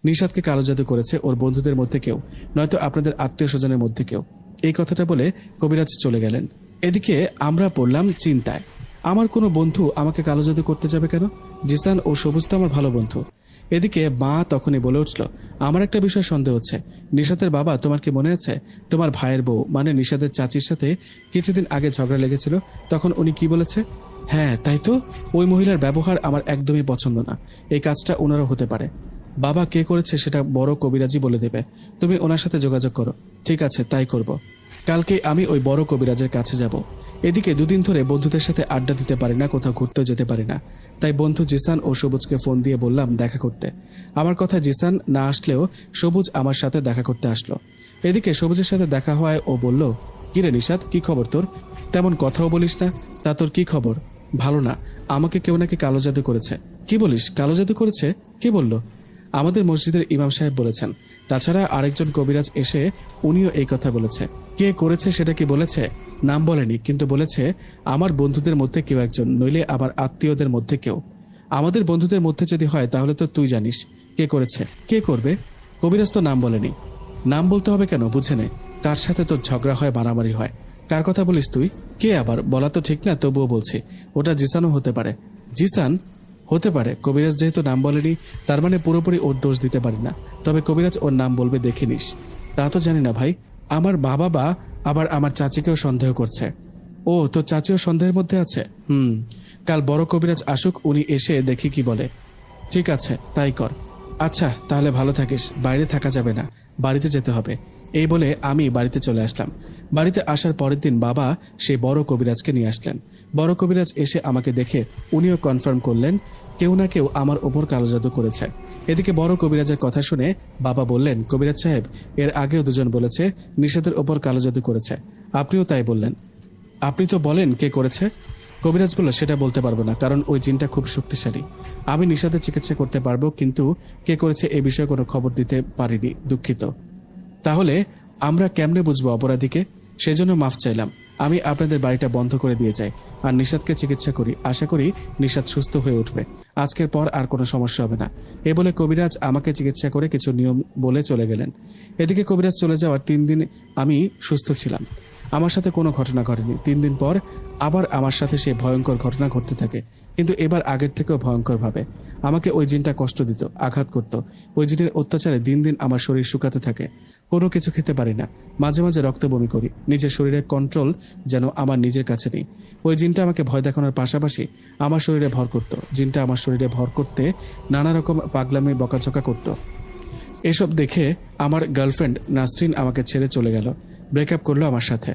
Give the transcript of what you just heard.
নিশাদকে কালো জাদু করেছে ওর বন্ধুদের মধ্যে কেউ, নয়তো আপনাদের আত্মীয় স্বজনের মধ্যে কেউ। এই কথাটা বলে কবিরাজ চলে গেলেন। এদিকে আমরা পড়লাম চিন্তায়। আমার কোনো বন্ধু আমাকে কালো জাদু করতে যাবে কেন? জিসান ও সবুজ তো আমার ভালো বন্ধু। এদিকে মা তখনই বলে উঠল, আমার একটা বিষয় সন্দেহ হচ্ছে। নিশাতের বাবা, তোমার কি মনে আছে তোমার ভাইয়ের বউ মানে নিশাতের চাচির সাথে কিছুদিন আগে ঝগড়া লেগেছিল? তখন উনি কি বলেছে? হ্যাঁ তাই তো, ওই মহিলার ব্যবহার আমার একদমই পছন্দ না। এই কাজটা ওনারও হতে পারে। বাবা কে করেছে সেটা বড় কবিরাজি বলে দেবে। তুমি ওনার সাথে যোগাযোগ করো। ঠিক আছে, তাই করব। কালকে আমি ওই বড় কবিরাজের কাছে যাব। এদিকে দুদিন ধরে বন্ধুদের সাথে আড্ডা দিতে পারি না, কোথাও ঘুরতেও যেতে পারি না। তাই বন্ধু জিসান ও সবুজকে ফোন দিয়ে বললাম দেখা করতে। আমার কথা জিসান না আসলেও সবুজ আমার সাথে দেখা করতে আসলো। এদিকে সবুজের সাথে দেখা হওয়ায় ও বলল, কিরে নিশাত, কি খবর তোর? তেমন কথাও বলিস না, তা তোর কি খবর? ভালো না, আমাকে কেউ নাকি কালো জাদু করেছে। কি বলিস, কালো জাদু করেছে? কি বলল? আমাদের মসজিদের ইমাম সাহেব বলেছেন। তাছাড়া আরেকজন কবিরাজ এসে উনিও এই কথা বলেছে। কে করেছে সেটা কি বলেছে? নাম বলেনি, কিন্তু বলেছে আমার বন্ধুদের মধ্যে কেউ একজন, নইলে আমার আত্মীয়দের মধ্যে কেউ। আমাদের বন্ধুদের মধ্যে যদি হয় তাহলে তো তুই জানিস কে করেছে। কে করবে? কবিরাজ তো নাম বলেনি। নাম বলতে হবে কেন, বুঝে নে। কার সাথে তোর ঝগড়া হয়, মারামারি হয়? কার কথা বলিস তুই? কে আবার, বলা তো ঠিক না, তবুও বলছি ওটা জিসানও হতে পারে। জিসান হতে পারে। কবিরাজ যেহেতু নাম বলেনি তার মানে পুরোপুরি ওর দোষ দিতে পারি না। তবে কবিরাজ ওর নাম বলবে, দেখে নিস। তা তো জানি না ভাই। আমার বাবা আবার আমার চাচিকেও সন্দেহ করছে। ও, তোর চাচিও সন্দেহের মধ্যে আছে? কাল বড় কবিরাজ আসুক, উনি এসে দেখি কি বলে। ঠিক আছে, তাই কর। আচ্ছা তাহলে ভালো থাকিস, বাইরে থাকা যাবে না, বাড়িতে যেতে হবে। এই বলে আমি বাড়িতে চলে আসলাম। বাড়িতে আসার পরের দিন বাবা সেই বড় কবিরাজকে নিয়ে আসলেন। বড় কবিরাজ এসে আমাকে দেখে উনিও কনফার্ম করলেন কেউ না কেউ আমার ওপর কালো জাদু করেছে। এদিকে বড় কবিরাজের কথা শুনে বাবা বললেন, কবিরাজ সাহেব, এর আগেও দুজন বলেছে নিশাতের ওপর কালো জাদু করেছে, আপনিও তাই বললেন। আপনি তো বলেন কে করেছে। কবিরাজ বলল, সেটা বলতে পারবো না, কারণ ওই জিনটা খুব শক্তিশালী। আমি নিশাতের চিকিৎসা করতে পারবো, কিন্তু কে করেছে এ বিষয়ে কোনো খবর দিতে পারিনি, দুঃখিত। তাহলে আমরা কেমনে বুঝবো অপরাধীকে? সেজন্য মাফ চাইলাম। আমি আপনাদের বাড়িটা বন্ধ করে দিয়ে যাই আর নিশাতকে চিকিৎসা করি। আশা করি নিশাত সুস্থ হয়ে উঠবে। আজকের পর আর কোনো সমস্যা হবে না। এ বলে কবিরাজ আমাকে চিকিৎসা করে কিছু নিয়ম বলে চলে গেলেন। এদিকে কবিরাজ চলে যাওয়ার 3 দিন আমি সুস্থ ছিলাম। আমার সাথে কোনো ঘটনা ঘটেনি। 3 দিন পর আবার আমার সাথে সেই ভয়ঙ্কর ঘটনা ঘটতে থাকে, কিন্তু এবার আগের থেকেও ভয়ঙ্কর ভাবে। আমাকে ওই জিনটা কষ্ট দিত, আঘাত করত। ওই জিনের অত্যাচারে দিন দিন আমার শরীর শুকাতে থাকে। কোনো কিছু খেতে পারি না, মাঝে মাঝে রক্ত বমি করি। নিজের শরীরের কন্ট্রোল যেন আমার নিজের কাছে নেই। ওই জিনটা আমাকে ভয় দেখানোর পাশাপাশি আমার শরীরে ভর করত। জিনটা আমার শরীরে ভর করতে নানা রকম পাগলামি বকাঝকা করত। এসব দেখে আমার গার্লফ্রেন্ড নাসরিন আমাকে ছেড়ে চলে গেল, ব্রেকআপ করলো আমার সাথে।